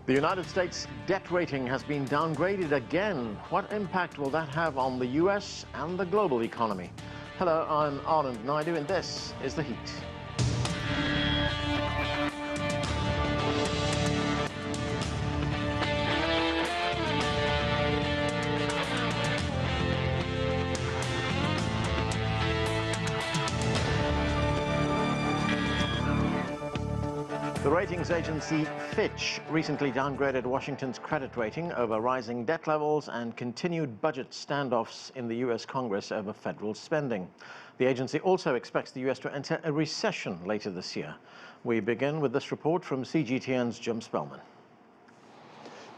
The United States debt rating has been downgraded again. What impact will that have on the U.S. and the global economy? Hello, I'm Anand Naidu, and this is The Heat. The ratings agency Fitch recently downgraded Washington's credit rating over rising debt levels and continued budget standoffs in the U.S. Congress over federal spending. The agency also expects the U.S. to enter a recession later this year. We begin with this report from CGTN's Jim Spellman.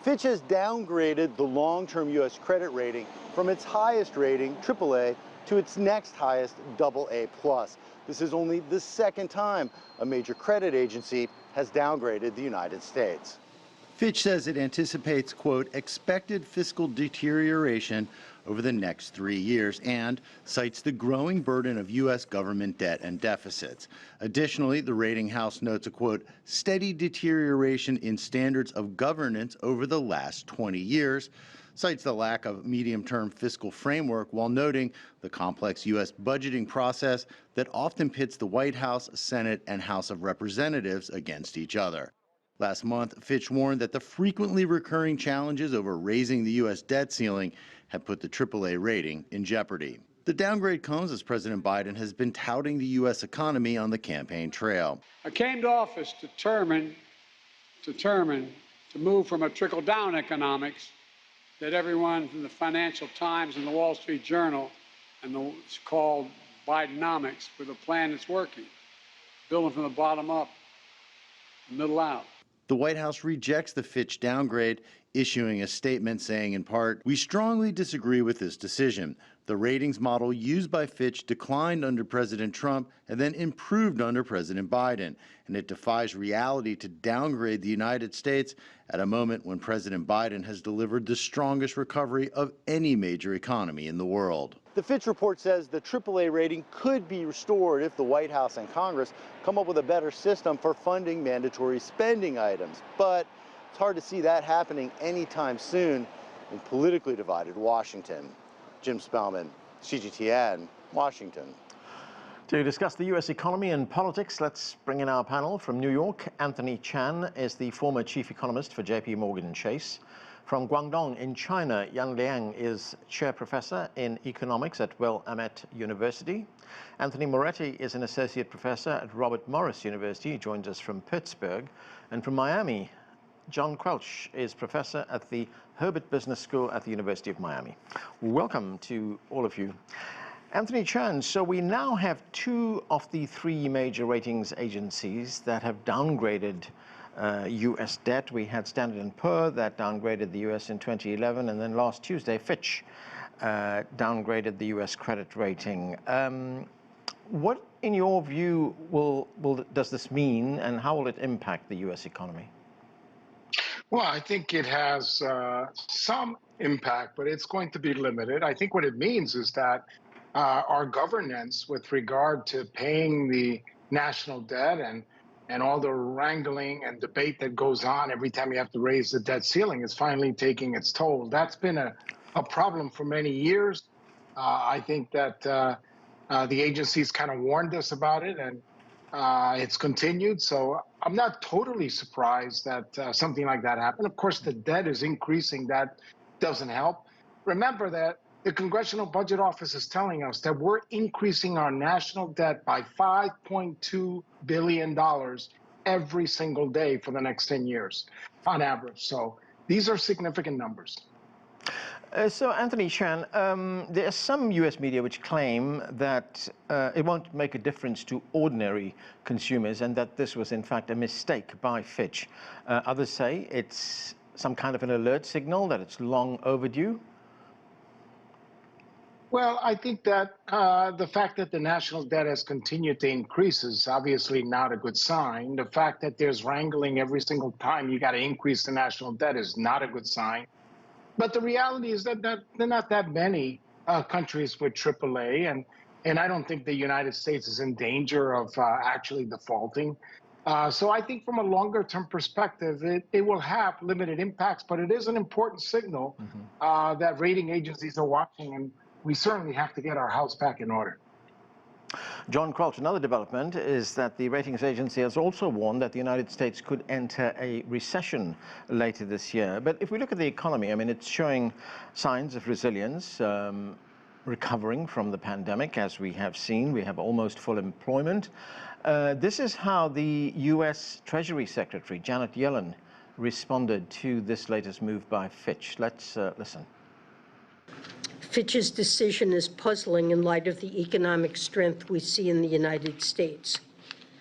Fitch has downgraded the long-term U.S. credit rating from its highest rating, AAA, to its next highest, AA+. This is only the second time a major credit agency has downgraded the United States. Fitch says it anticipates, quote, expected fiscal deterioration over the next 3 years and cites the growing burden of U.S. government debt and deficits. Additionally, the rating house notes a, quote, steady deterioration in standards of governance over the last 20 years, cites the lack of medium-term fiscal framework while noting the complex U.S. budgeting process that often pits the White House, Senate, and House of Representatives against each other. Last month, Fitch warned that the frequently recurring challenges over raising the U.S. debt ceiling had put the AAA rating in jeopardy. The downgrade comes as President Biden has been touting the U.S. economy on the campaign trail. I came to office determined to move from a trickle-down economics that everyone from the Financial Times and the Wall Street Journal and it's called Bidenomics, with a plan that's working, building from the bottom up, middle out. The White House rejects the Fitch downgrade, issuing a statement saying, in part, we strongly disagree with this decision. The ratings model used by Fitch declined under President Trump and then improved under President Biden, and it defies reality to downgrade the United States at a moment when President Biden has delivered the strongest recovery of any major economy in the world. The Fitch report says the AAA rating could be restored if the White House and Congress come up with a better system for funding mandatory spending items. But it's hard to see that happening anytime soon in politically divided Washington. Jim Spellman, CGTN, Washington. To discuss the U.S. economy and politics, let's bring in our panel. From New York, Anthony Chan is the former chief economist for JPMorgan Chase. From Guangdong in China, Liang is chair professor in economics at Willamette University. Anthony Moretti is an associate professor at Robert Morris University. He joins us from Pittsburgh. And from Miami, John Quelch is professor at the Herbert Business School at the University of Miami. Welcome to all of you. Anthony Chan, so we now have two of the three major ratings agencies that have downgraded U.S. debt. We had Standard & Poor that downgraded the U.S. in 2011, and then last Tuesday, Fitch downgraded the U.S. credit rating. What, in your view, does this mean, and how will it impact the U.S. economy? Well, I think it has some impact, but it's going to be limited. I think what it means is that our governance with regard to paying the national debt and all the wrangling and debate that goes on every time you have to raise the debt ceiling is finally taking its toll. That's been a problem for many years. I think that the agencies kind of warned us about it, and it's continued. So I'm not totally surprised that something like that happened. Of course, the debt is increasing. That doesn't help. Remember that the Congressional Budget Office is telling us that we're increasing our national debt by $5.2 billion every single day for the next 10 years on average. So these are significant numbers. So, Anthony Chan, there are some U.S. media which claim that it won't make a difference to ordinary consumers and that this was, in fact, a mistake by Fitch. Others say it's some kind of an alert signal, that it's long overdue. Well, I think that the fact that the national debt has continued to increase is obviously not a good sign. The fact that there's wrangling every single time you got to increase the national debt is not a good sign. But the reality is that there are not that many countries with AAA, and I don't think the United States is in danger of actually defaulting. So I think from a longer term perspective, it will have limited impacts, but it is an important signal that rating agencies are watching, and we certainly have to get our house back in order. John Quelch, another development is that the ratings agency has also warned that the United States could enter a recession later this year. But if we look at the economy, I mean, it's showing signs of resilience, recovering from the pandemic, as we have seen. We have almost full employment. This is how the U.S. Treasury Secretary, Janet Yellen, responded to this latest move by Fitch. Let's listen. Fitch's decision is puzzling in light of the economic strength we see in the United States.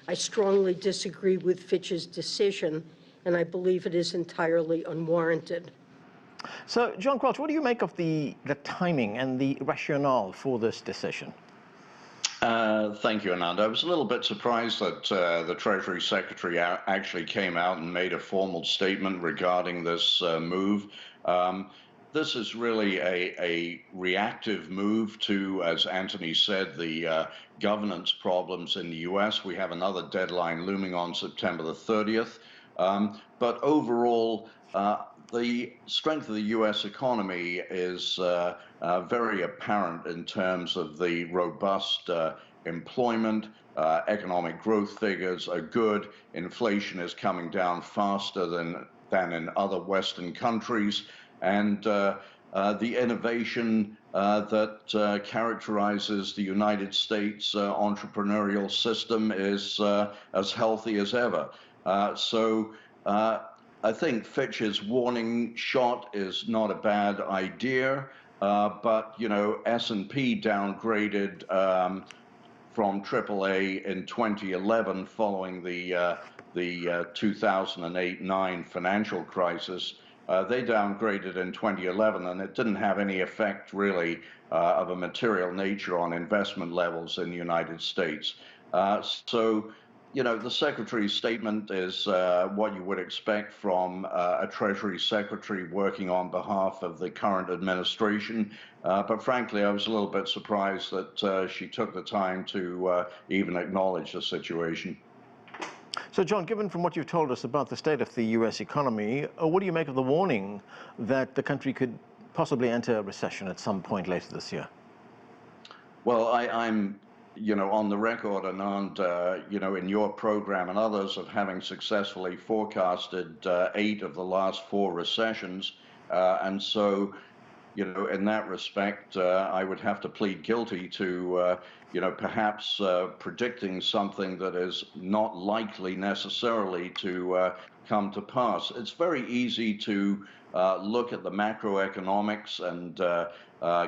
I strongly disagree with Fitch's decision, and I believe it is entirely unwarranted. So, John Quelch, what do you make of the timing and the rationale for this decision? Thank you, Anand. I was a little bit surprised that the Treasury Secretary actually came out and made a formal statement regarding this move. This is really a reactive move to, as Anthony said, the governance problems in the U.S. We have another deadline looming on September the 30th. But overall, the strength of the U.S. economy is very apparent in terms of the robust employment. Economic growth figures are good. Inflation is coming down faster than in other Western countries. And the innovation that characterizes the United States entrepreneurial system is as healthy as ever. So I think Fitch's warning shot is not a bad idea, but, you know, S&P downgraded from AAA in 2011 following the 2008-9 financial crisis. They downgraded in 2011, and it didn't have any effect really of a material nature on investment levels in the United States. So, you know, the Secretary's statement is what you would expect from a Treasury Secretary working on behalf of the current administration. But frankly, I was a little bit surprised that she took the time to even acknowledge the situation. So, John, given from what you've told us about the state of the U.S. economy, what do you make of the warning that the country could possibly enter a recession at some point later this year? Well, I'm, you know, on the record, Anand, you know, in your program and others of having successfully forecasted 8 of the last 4 recessions. And so, you know, in that respect, I would have to plead guilty to, you know, perhaps predicting something that is not likely necessarily to come to pass. It's very easy to look at the macroeconomics and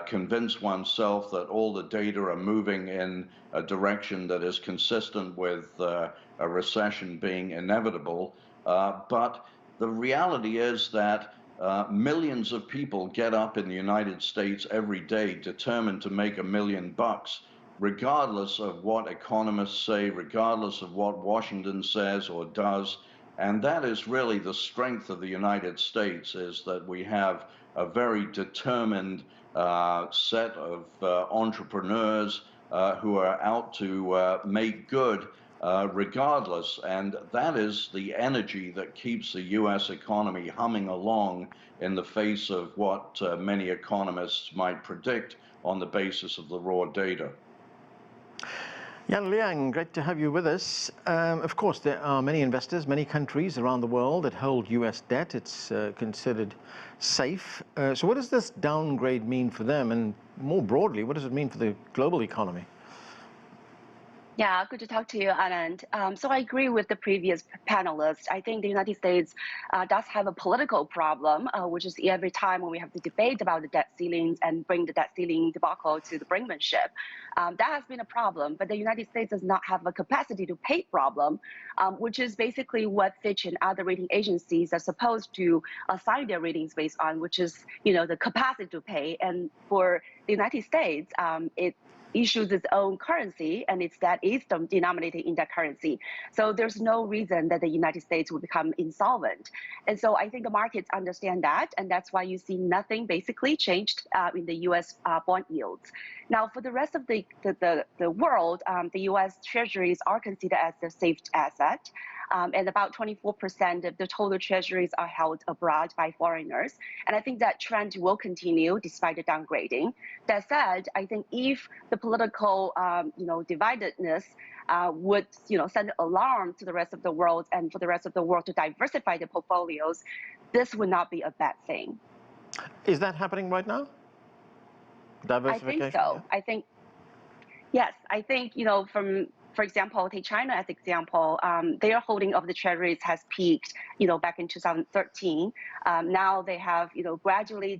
convince oneself that all the data are moving in a direction that is consistent with a recession being inevitable. But the reality is that millions of people get up in the United States every day determined to make $1 million, regardless of what economists say, regardless of what Washington says or does. And that is really the strength of the United States, is that we have a very determined set of entrepreneurs who are out to make good regardless. And that is the energy that keeps the U.S. economy humming along in the face of what many economists might predict on the basis of the raw data. Liang, great to have you with us. Of course, there are many investors, many countries around the world that hold U.S. debt. It's considered safe. So what does this downgrade mean for them? And more broadly, what does it mean for the global economy? Yeah, good to talk to you, Anand. So I agree with the previous panelists. I think the United States does have a political problem, which is every time when we have to debate about the debt ceilings and bring the debt ceiling debacle to the brinkmanship, that has been a problem. But the United States does not have a capacity to pay problem, which is basically what Fitch and other rating agencies are supposed to assign their ratings based on, which is, you know, the capacity to pay. And for the United States, issues its own currency, and its debt is denominated in that currency. So there's no reason that the United States will become insolvent. And so I think the markets understand that, and that's why you see nothing basically changed in the U.S. Bond yields. Now, for the rest of the world, the U.S. Treasuries are considered as a safe asset. And about 24% of the total treasuries are held abroad by foreigners. And I think that trend will continue despite the downgrading. That said, I think if the political, dividedness would, send an alarm to the rest of the world and for the rest of the world to diversify their portfolios, this would not be a bad thing. Is that happening right now? Diversification? I think so. Yeah. I think, yes, I think, for example, take China as example, their holding of the treasuries has peaked, back in 2013. Now they have, gradually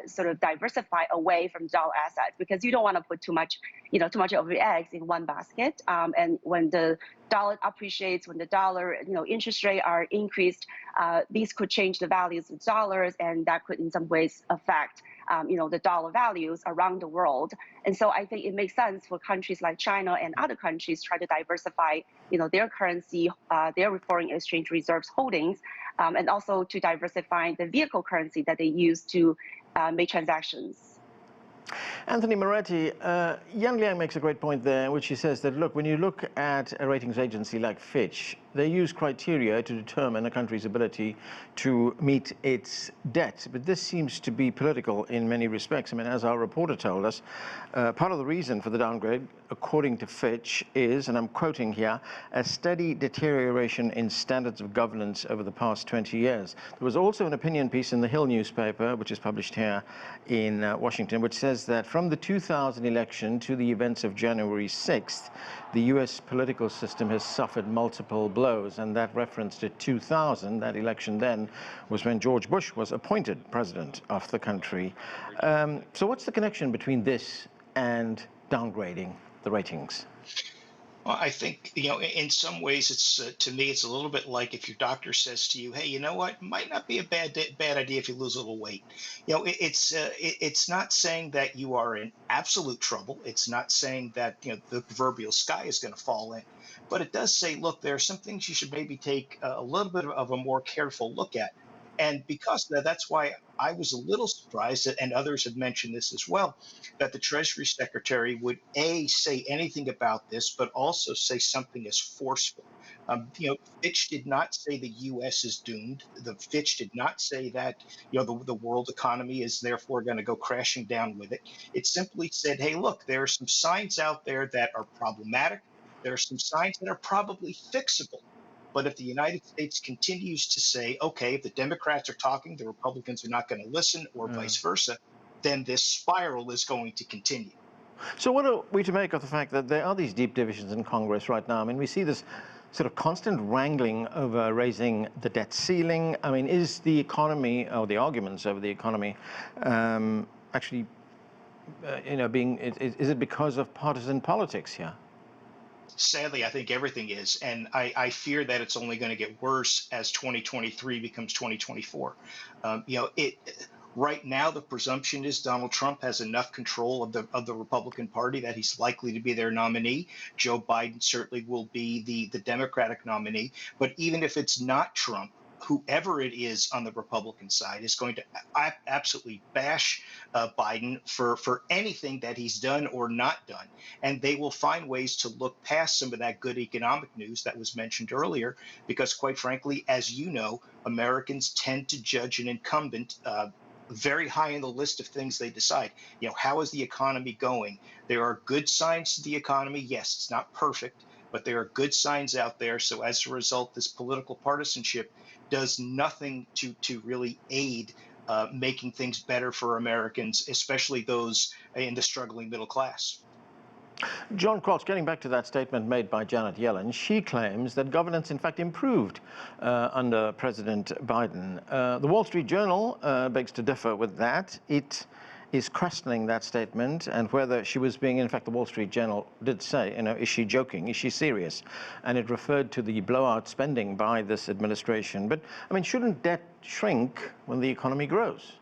sort of diversified away from dollar assets because you don't want to put too much of your eggs in one basket. And when the dollar appreciates, when the dollar, interest rates are increased, these could change the values of dollars, and that could in some ways affect the dollar values around the world. And so I think it makes sense for countries like China and other countries try to diversify, their currency, their foreign exchange reserves holdings, and also to diversify the vehicle currency that they use to make transactions. Anthony Moretti, Yang Liang makes a great point there, which he says that, look, when you look at a ratings agency like Fitch, they use criteria to determine a country's ability to meet its debt. But this seems to be political in many respects. I mean, as our reporter told us, part of the reason for the downgrade, according to Fitch, is, and I'm quoting here, a steady deterioration in standards of governance over the past 20 years. There was also an opinion piece in the Hill newspaper, which is published here in Washington, which says that from the 2000 election to the events of January 6th, the U.S. political system has suffered multiple blows, and that reference to 2000, that election then, was when George Bush was appointed president of the country. So what's the connection between this and downgrading the ratings? Well, I think, in some ways, it's to me, it's a little bit like if your doctor says to you, hey, you know what, might not be a bad idea if you lose a little weight. It's not saying that you are in absolute trouble. It's not saying that, the proverbial sky is going to fall in. But it does say, look, there are some things you should maybe take a little bit of a more careful look at. And because of that, that's why I was a little surprised, and others have mentioned this as well, that the Treasury Secretary would, A, say anything about this, but also say something as forceful. Fitch did not say the U.S. is doomed. Fitch did not say that, the world economy is therefore going to go crashing down with it. It simply said, hey, look, there are some signs out there that are problematic. There are some signs that are probably fixable. But if the United States continues to say, okay, if the Democrats are talking, the Republicans are not going to listen, or vice versa, then this spiral is going to continue. So what are we to make of the fact that there are these deep divisions in Congress right now? I mean, we see this sort of constant wrangling over raising the debt ceiling. I mean, is the economy, or the arguments over the economy, actually, is it because of partisan politics here? Sadly, I think everything is. And I fear that it's only going to get worse as 2023 becomes 2024. Right now, the presumption is Donald Trump has enough control of the Republican Party that he's likely to be their nominee. Joe Biden certainly will be the Democratic nominee. But even if it's not Trump, whoever it is on the Republican side is going to absolutely bash Biden for anything that he's done or not done. And they will find ways to look past some of that good economic news that was mentioned earlier, because quite frankly, as you know, Americans tend to judge an incumbent very high in the list of things they decide. How is the economy going? There are good signs to the economy. Yes, it's not perfect, but there are good signs out there. So as a result, this political partisanship does nothing to really aid making things better for Americans, especially those in the struggling middle class. John Quelch, getting back to that statement made by Janet Yellen, she claims that governance in fact improved under President Biden. The Wall Street Journal begs to differ with that. It is questioning that statement and whether she was being, in fact, the Wall Street Journal did say, is she joking? Is she serious? And it referred to the blowout spending by this administration. But, I mean, shouldn't debt shrink when the economy grows?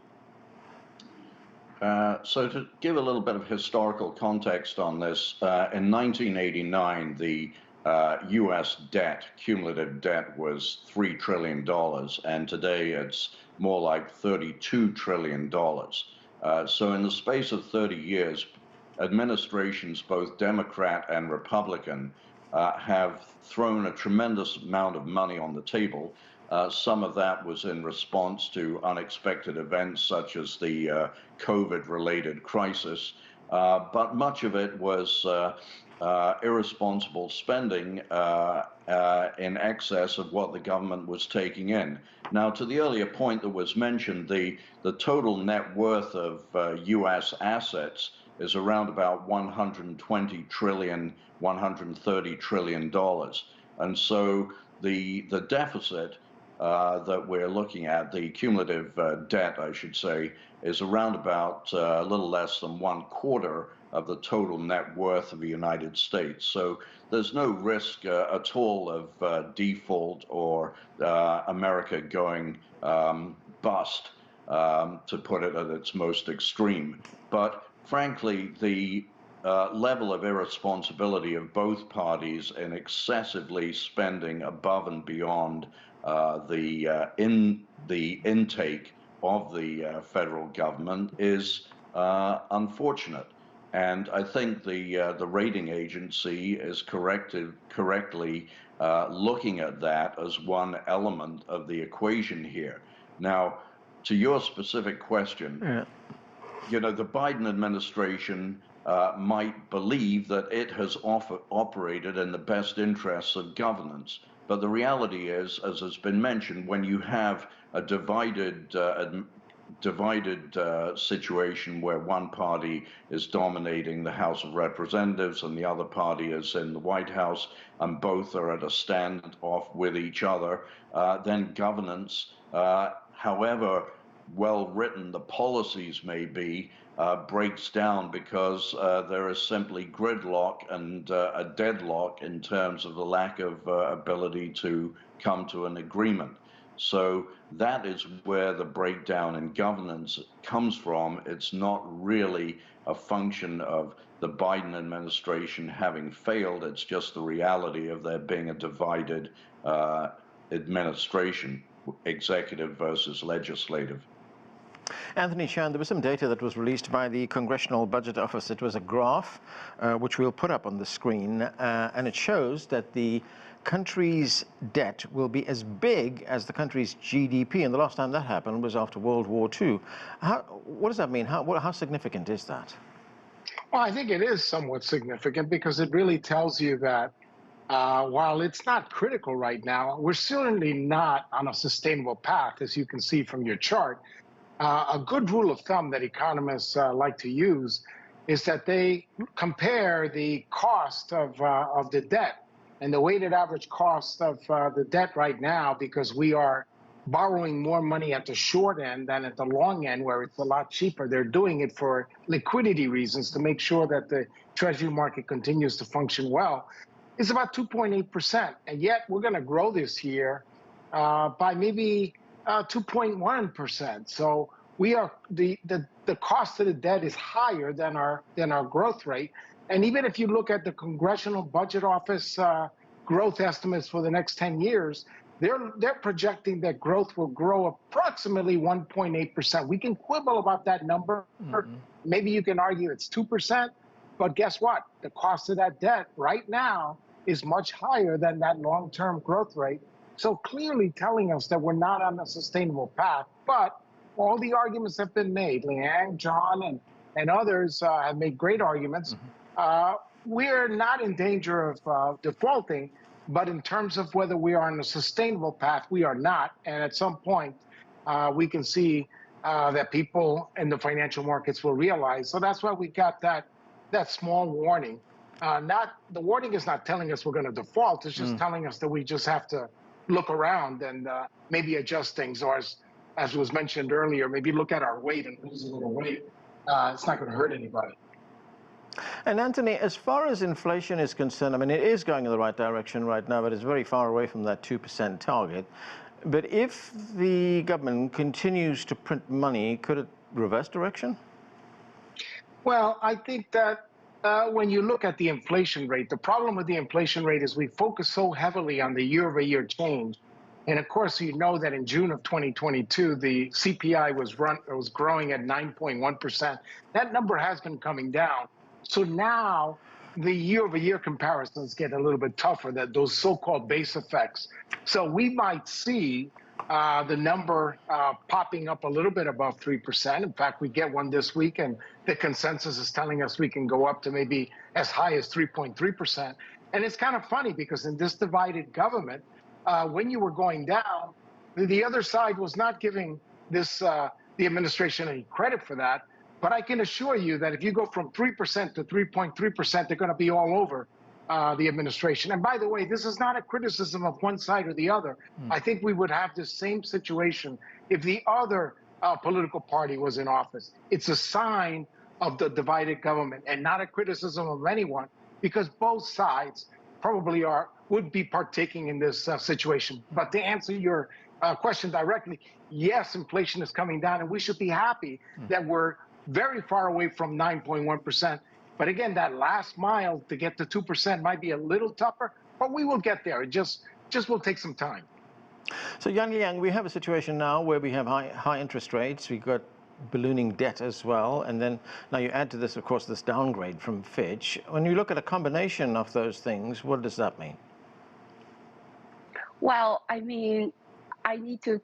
So to give a little bit of historical context on this, in 1989, the U.S. debt, cumulative debt, was $3 trillion, and today it's more like $32 trillion. So in the space of 30 years, administrations, both Democrat and Republican, have thrown a tremendous amount of money on the table. Some of that was in response to unexpected events such as the COVID-related crisis, but much of it was irresponsible spending in excess of what the government was taking in. Now, to the earlier point that was mentioned, the total net worth of U.S. assets is around about $120 trillion, $130 trillion. And so the deficit that we're looking at, the cumulative debt, I should say, is around about a little less than 1/4 of the total net worth of the United States. So there's no risk at all of default or America going bust, to put it at its most extreme. But frankly, the level of irresponsibility of both parties in excessively spending above and beyond the intake of the federal government is unfortunate. And I think the rating agency is correctly looking at that as one element of the equation here. Now, to your specific question, you know, the Biden administration might believe that it has operated in the best interests of governance. But the reality is, as has been mentioned, when you have a divided situation where one party is dominating the House of Representatives and the other party is in the White House, and both are at a standoff with each other, then governance, however well written the policies may be, breaks down because there is simply gridlock and a deadlock in terms of the lack of ability to come to an agreement. So that is where the breakdown in governance comes from. It's not really a function of the Biden administration having failed. It's just the reality of there being a divided administration, executive versus legislative. Anthony Chan, there was some data that was released by the Congressional Budget Office. It was a graph, which we'll put up on the screen, and it shows that the country's debt will be as big as the country's GDP, and the last time that happened was after World War II. What does that mean? How significant is that? Well, I think it is somewhat significant because it really tells you that while it's not critical right now, we're certainly not on a sustainable path, as you can see from your chart. A good rule of thumb that economists like to use is that they compare the cost of the debt and the weighted average cost of the debt right now, because we are borrowing more money at the short end than at the long end, where it's a lot cheaper. They're doing it for liquidity reasons to make sure that the Treasury market continues to function well. It's about 2.8%, and yet we're going to grow this year by maybe 2.1%. So we are the cost of the debt is higher than our growth rate. And even if you look at the Congressional Budget Office growth estimates for the next 10 years, they're projecting that growth will grow approximately 1.8%. We can quibble about that number. Mm-hmm. Maybe you can argue it's 2%, but guess what? The cost of that debt right now is much higher than that long-term growth rate. So clearly telling us that we're not on a sustainable path. But all the arguments have been made. Liang, John, and others have made great arguments. Mm-hmm. We're not in danger of defaulting, but in terms of whether we are on a sustainable path, we are not. And at some point, we can see that people in the financial markets will realize. So that's why we got that small warning. The warning is not telling us we're going to default. It's just telling us that we just have to look around and maybe adjust things, or as was mentioned earlier, maybe look at our weight and lose a little weight. It's not going to hurt anybody. And Anthony, as far as inflation is concerned, I mean, it is going in the right direction right now, but it's very far away from that 2% target. But if the government continues to print money, could it reverse direction? Well, I think that when you look at the inflation rate, the problem with the inflation rate is we focus so heavily on the year-over-year change. And of course, you know that in June of 2022, the CPI was growing at 9.1%. That number has been coming down. So now the year-over-year comparisons get a little bit tougher, that those so-called base effects. So we might see the number popping up a little bit above 3%. In fact, we get one this week, and the consensus is telling us we can go up to maybe as high as 3.3%. And it's kind of funny because in this divided government, when you were going down, the other side was not giving this the administration any credit for that. But I can assure you that if you go from 3% to 3.3%, they're going to be all over the administration. And by the way, this is not a criticism of one side or the other. I think we would have the same situation if the other political party was in office. It's a sign of the divided government and not a criticism of anyone, because both sides probably would be partaking in this situation. But to answer your question directly, yes, inflation is coming down, and we should be happy that we're very far away from 9.1%. But again, that last mile to get to 2% might be a little tougher, but we will get there. It just will take some time. So, Liang, we have a situation now where we have high interest rates. We've got ballooning debt as well. And then now you add to this, of course, this downgrade from Fitch. When you look at a combination of those things, what does that mean? Well, I mean, I need to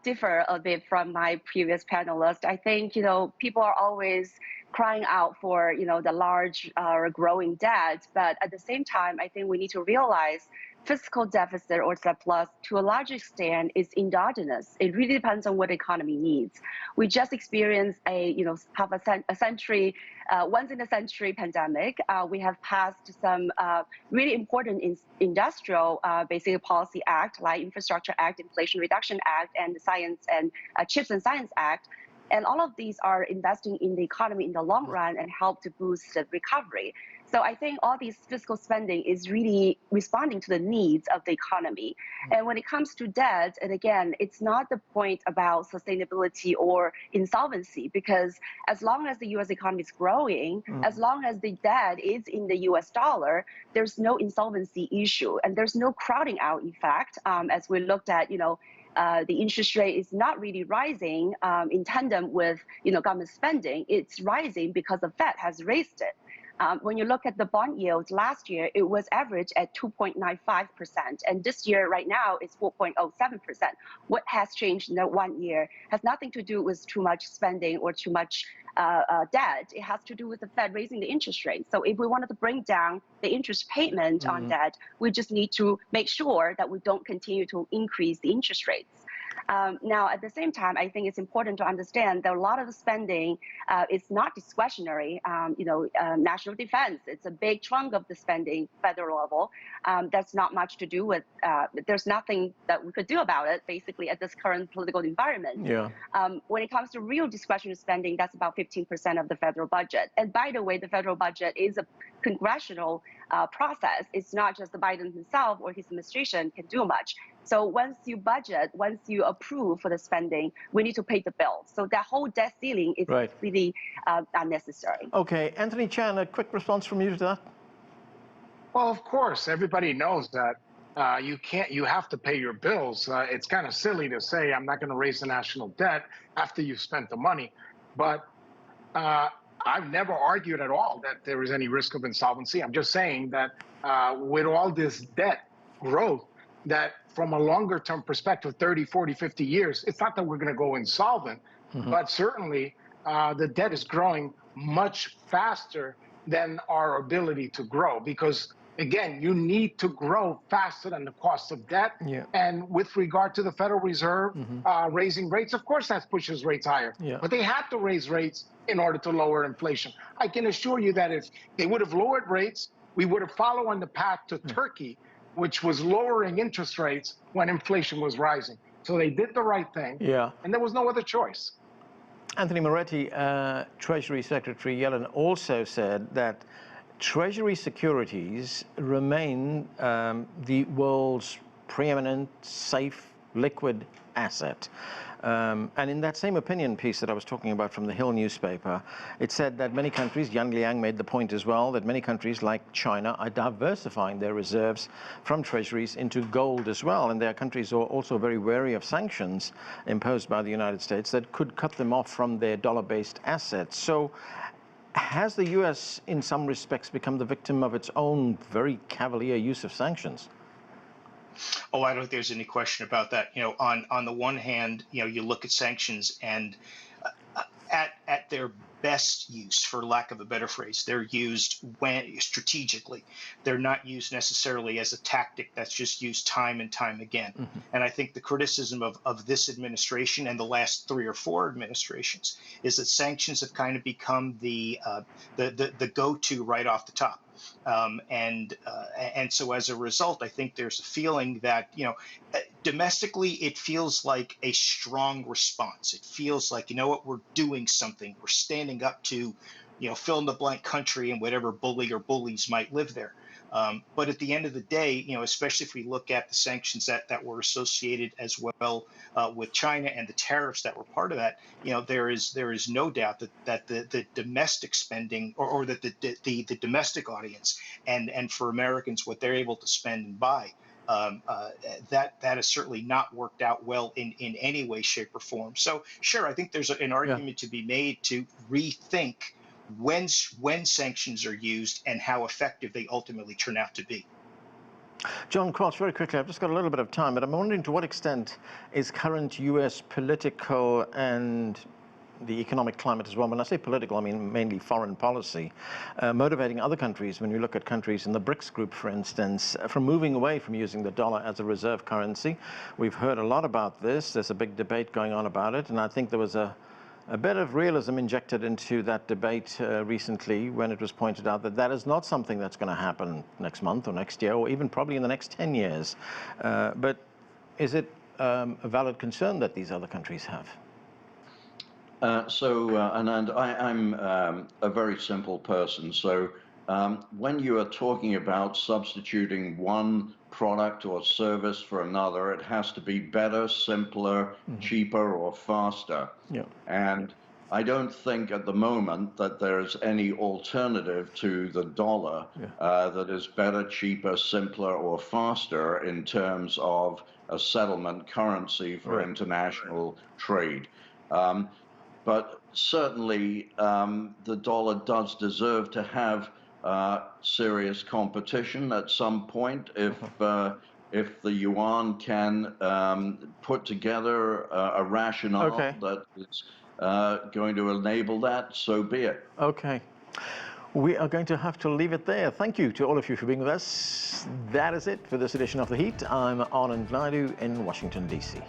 differ a bit from my previous panelists. I think, people are always crying out for, the large growing debt. But at the same time, I think we need to realize fiscal deficit or surplus to a large extent is endogenous. It really depends on what the economy needs. We just experienced a, once in a century pandemic. We have passed some really important industrial basically policy act like Infrastructure Act, Inflation Reduction Act, and the Science and Chips and Science Act. And all of these are investing in the economy in the long run and help to boost the recovery. So I think all these fiscal spending is really responding to the needs of the economy. And when it comes to debt, and again, it's not the point about sustainability or insolvency, because as long as the U.S. economy is growing, as long as the debt is in the U.S. dollar, there's no insolvency issue, and there's no crowding out effect. As we looked at, the interest rate is not really rising in tandem with, government spending. It's rising because the Fed has raised it. When you look at the bond yield last year, it was average at 2.95%. And this year, right now, it's 4.07%. What has changed in that 1 year has nothing to do with too much spending or too much debt. It has to do with the Fed raising the interest rate. So if we wanted to bring down the interest payment on debt, we just need to make sure that we don't continue to increase the interest rates. Now, at the same time, I think it's important to understand that a lot of the spending is not discretionary. National defense, it's a big chunk of the spending, federal level. That's not much to do with, there's nothing that we could do about it, basically, at this current political environment. Yeah. When it comes to real discretionary spending, that's about 15% of the federal budget. And by the way, the federal budget is a congressional process. It's not just the Biden himself or his administration can do much. So once you budget, once you approve for the spending, we need to pay the bill. So that whole debt ceiling is really unnecessary. Okay, Anthony Chan, a quick response from you to that? Well, of course, everybody knows that you have to pay your bills. It's kind of silly to say I'm not going to raise the national debt after you've spent the money. But I've never argued at all that there is any risk of insolvency. I'm just saying that with all this debt growth, that from a longer term perspective, 30, 40, 50 years, it's not that we're going to go insolvent, but certainly the debt is growing much faster than our ability to grow, because again, you need to grow faster than the cost of debt. Yeah. And with regard to the Federal Reserve raising rates, of course that pushes rates higher. Yeah. But they had to raise rates in order to lower inflation. I can assure you that if they would have lowered rates, we would have followed on the path to Turkey, which was lowering interest rates when inflation was rising. So they did the right thing, and there was no other choice. Anthony Moretti, Treasury Secretary Yellen also said that Treasury securities remain the world's preeminent, safe liquid asset. And in that same opinion piece that I was talking about from the Hill newspaper, it said that many countries, Yang Liang made the point as well, that many countries like China are diversifying their reserves from treasuries into gold as well. And there are countries who are also very wary of sanctions imposed by the United States that could cut them off from their dollar-based assets. So has the U.S. in some respects become the victim of its own very cavalier use of sanctions? Oh, I don't think there's any question about that. On the one hand, you look at sanctions and at their best use, for lack of a better phrase, they're used strategically. They're not used necessarily as a tactic that's just used time and time again. Mm-hmm. And I think the criticism of this administration and the last 3 or 4 administrations is that sanctions have kind of become the go-to right off the top. And so as a result, I think there's a feeling that, domestically, it feels like a strong response. It feels like, we're doing something. We're standing up to, fill in the blank country and whatever bully or bullies might live there. But at the end of the day, especially if we look at the sanctions that were associated as well with China and the tariffs that were part of that, there is no doubt that the domestic spending or that the domestic audience and for Americans what they're able to spend and buy, that has certainly not worked out well in any way, shape, or form. So sure, I think there's an argument to be made to rethink when sanctions are used and how effective they ultimately turn out to be. John Quelch, very quickly, I've just got a little bit of time, but I'm wondering to what extent is current U.S. political and the economic climate as well, when I say political, I mean mainly foreign policy, motivating other countries, when you look at countries in the BRICS group, for instance, from moving away from using the dollar as a reserve currency. We've heard a lot about this. There's a big debate going on about it, and I think there was a bit of realism injected into that debate recently when it was pointed out that that is not something that's going to happen next month or next year or even probably in the next 10 years. But is it a valid concern that these other countries have? Anand, I'm a very simple person. So when you are talking about substituting one product or service for another, it has to be better, simpler, cheaper, or faster. Yeah. And I don't think at the moment that there's any alternative to the dollar that is better, cheaper, simpler, or faster in terms of a settlement currency for international trade. But certainly the dollar does deserve to have serious competition at some point if the yuan can put together a rationale that is going to enable that, so be it. Okay. We are going to have to leave it there. Thank you to all of you for being with us. That is it for this edition of The Heat. I'm Anand Naidu in Washington, D.C.